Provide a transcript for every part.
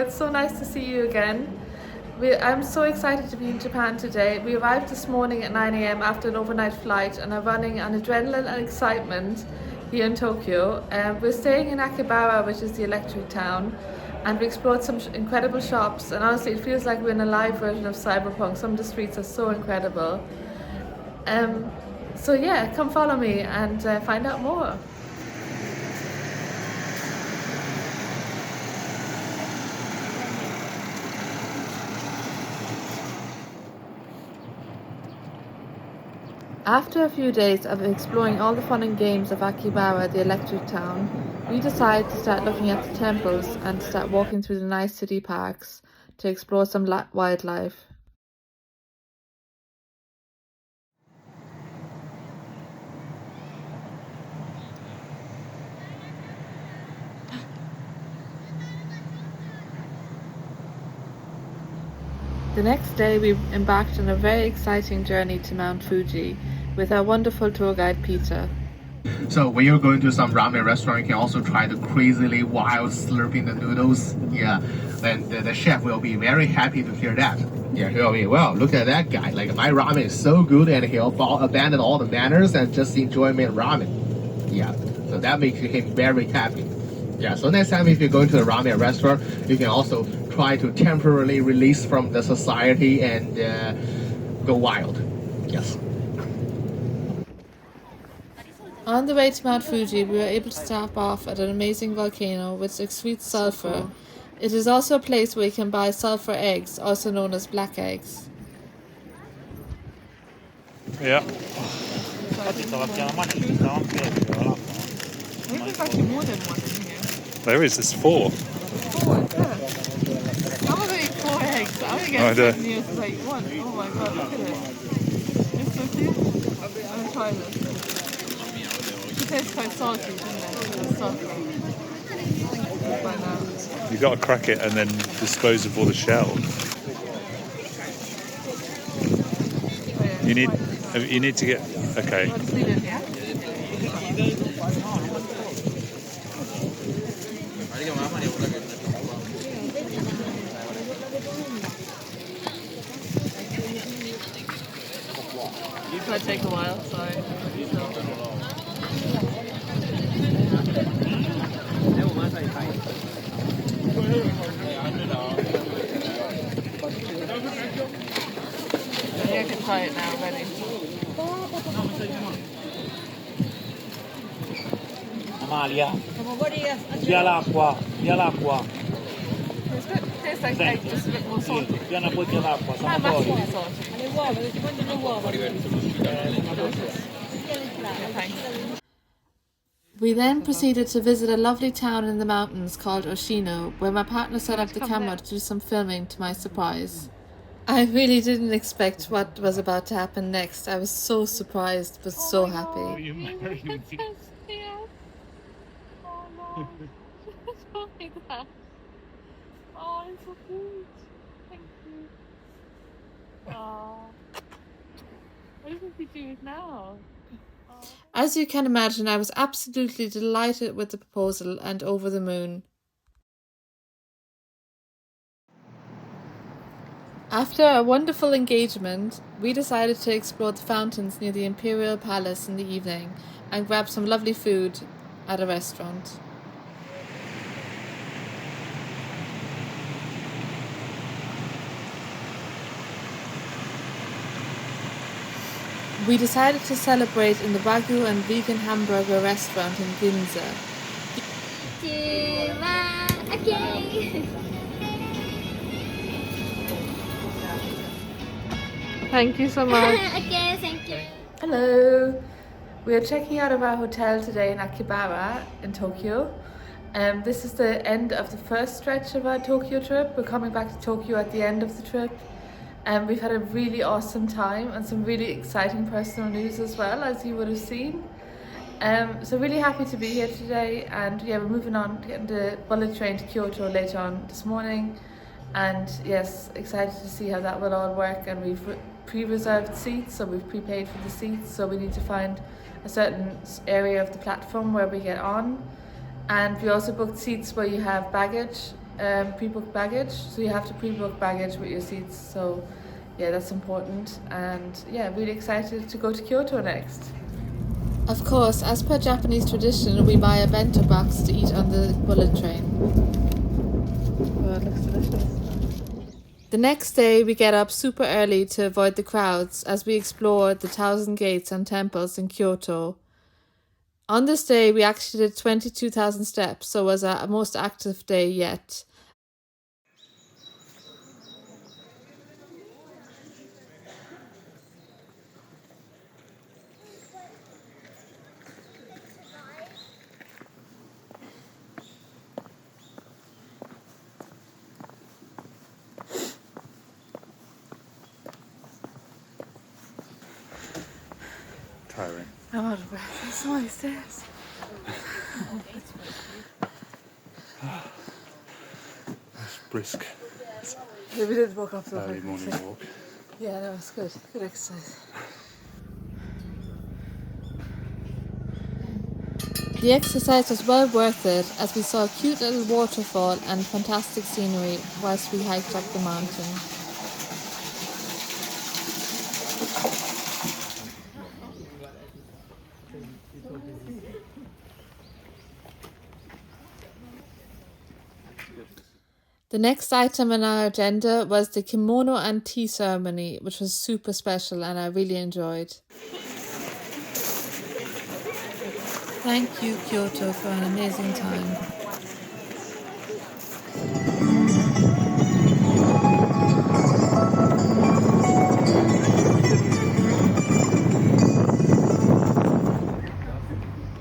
it's so nice to see you again. I'm so excited to be in Japan today. We arrived this morning at 9 a.m. after an overnight flight and are running on adrenaline and excitement here in Tokyo. We're staying in Akihabara, which is the electric town, and we explored some incredible shops, and honestly it feels like we're in a live version of Cyberpunk. Some of the streets are so incredible. So yeah, come follow me and find out more. After a few days of exploring all the fun and games of Akihabara, the electric town, we decided to start looking at the temples and start walking through the nice city parks to explore some wildlife. The next day we embarked on a very exciting journey to Mount Fuji with our wonderful tour guide Peter. So when you're going to some ramen restaurant, you can also try the crazily wild slurping the noodles. Yeah, and the chef will be very happy to hear that. Yeah, he'll be, well, look at that guy. Like, my ramen is so good, and he'll abandon all the manners and just enjoy my ramen. Yeah, so that makes him very happy. Yeah, so next time if you're going to a ramen restaurant, you can also try to temporarily release from the society and go wild. Yes. On the way to Mount Fuji, we were able to stop off at an amazing volcano which excretes sulfur. It is also a place where you can buy sulfur eggs, also known as black eggs. Yeah. There's actually more than one in here. There's 4. 4, yeah. I'm gonna eat 4 eggs. I'm gonna get 7 years to like 1. Oh my god, look at it. It's so cute. I'm gonna try this. It tastes quite salty, doesn't it? It's sulfur. By now. You've got to crack it and then dispose of all the shell. You need to get... Okay. Let's leave it here. It's gonna take a while, sorry. I can try it now, ready. Amalia, via l'acqua. It tastes like egg, just a bit more salty. Via una bottiglia d'acqua, Not siamo fuori. massively salty. Yeah, thanks. We then proceeded to visit a lovely town in the mountains called Oshino, where my partner set up the camera to do some filming to my surprise. I really didn't expect what was about to happen next. I was so surprised, but so happy. You married me. Oh no. Don't make that. Oh, it's so cute. Thank you. Oh. What is he doing now? As you can imagine, I was absolutely delighted with the proposal and over the moon. After a wonderful engagement, we decided to explore the fountains near the Imperial Palace in the evening and grab some lovely food at a restaurant. We decided to celebrate in the Wagyu and vegan hamburger restaurant in Ginza. Thank you so much. Okay, thank you. Hello. We are checking out of our hotel today in Akihabara in Tokyo. This is the end of the first stretch of our Tokyo trip. We're coming back to Tokyo at the end of the trip. We've had a really awesome time and some really exciting personal news as well, as you would have seen. So really happy to be here today, and yeah, we're moving on to get the bullet train to Kyoto later on this morning, and yes, excited to see how that will all work. And we've pre-reserved seats, so we've prepaid for the seats, so we need to find a certain area of the platform where we get on, and we also booked seats where you have baggage pre-booked baggage, so you have to pre-book baggage with your seats. So yeah, that's important, and yeah, really excited to go to Kyoto next. Of course, as per Japanese tradition, we buy a bento box to eat on the bullet train. Oh, it looks delicious. The next day, we get up super early to avoid the crowds as we explore the 1,000 gates and temples in Kyoto. On this day, we actually did 22,000 steps, so it was our most active day yet. Tiring. I'm out of breath. There's so many stairs. It's brisk. Yeah, we did walk up the Early morning walk. Yeah, that was good. Good exercise. The exercise was well worth it as we saw a cute little waterfall and fantastic scenery whilst we hiked up the mountain. The next item on our agenda was the kimono and tea ceremony, which was super special and I really enjoyed. Thank you, Kyoto, for an amazing time.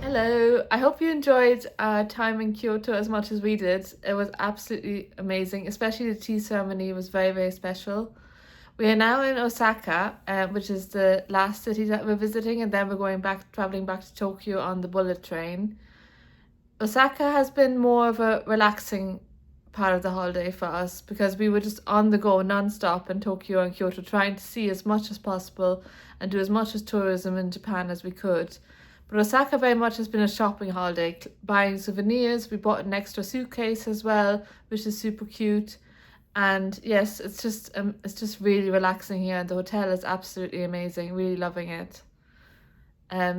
Hello, I hope you enjoyed our time in Kyoto as much as we did. It was absolutely amazing, especially the tea ceremony was very, very special. We are now in Osaka, which is the last city that we're visiting, and then we're traveling back to Tokyo on the bullet train. Osaka has been more of a relaxing part of the holiday for us because we were just on the go non-stop in Tokyo and Kyoto, trying to see as much as possible and do as much as tourism in Japan as we could. But Osaka very much has been a shopping holiday, buying souvenirs. We bought an extra suitcase as well, which is super cute. And yes, it's just really relaxing here, and the hotel is absolutely amazing. Really loving it.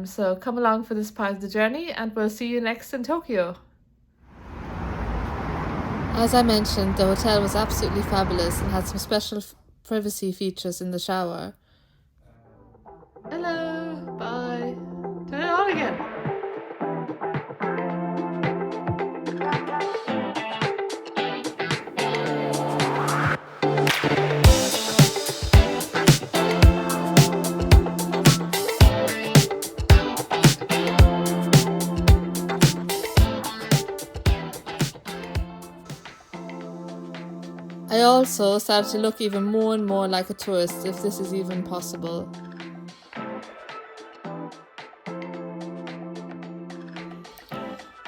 So come along for this part of the journey, and we'll see you next in Tokyo. As I mentioned, the hotel was absolutely fabulous and had some special privacy features in the shower. Hello, bye. Turn it on again. I also started to look even more and more like a tourist, if this is even possible.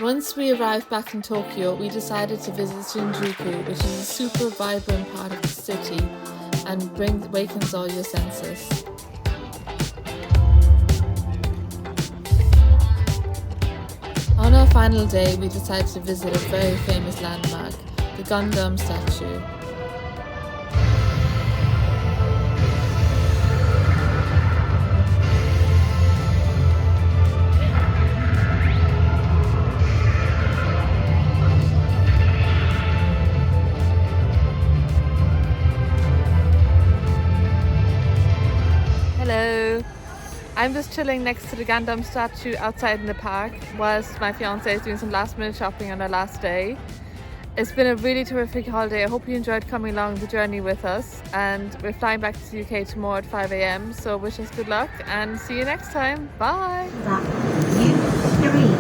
Once we arrived back in Tokyo, we decided to visit Shinjuku, which is a super vibrant part of the city and awakens all your senses. On our final day, we decided to visit a very famous landmark, the Gundam statue. Hello, I'm just chilling next to the Gundam statue outside in the park whilst my fiance is doing some last minute shopping on our last day. It's been a really terrific holiday. I hope you enjoyed coming along the journey with us, and we're flying back to the UK tomorrow at 5 AM, so wish us good luck and see you next time. Bye! U3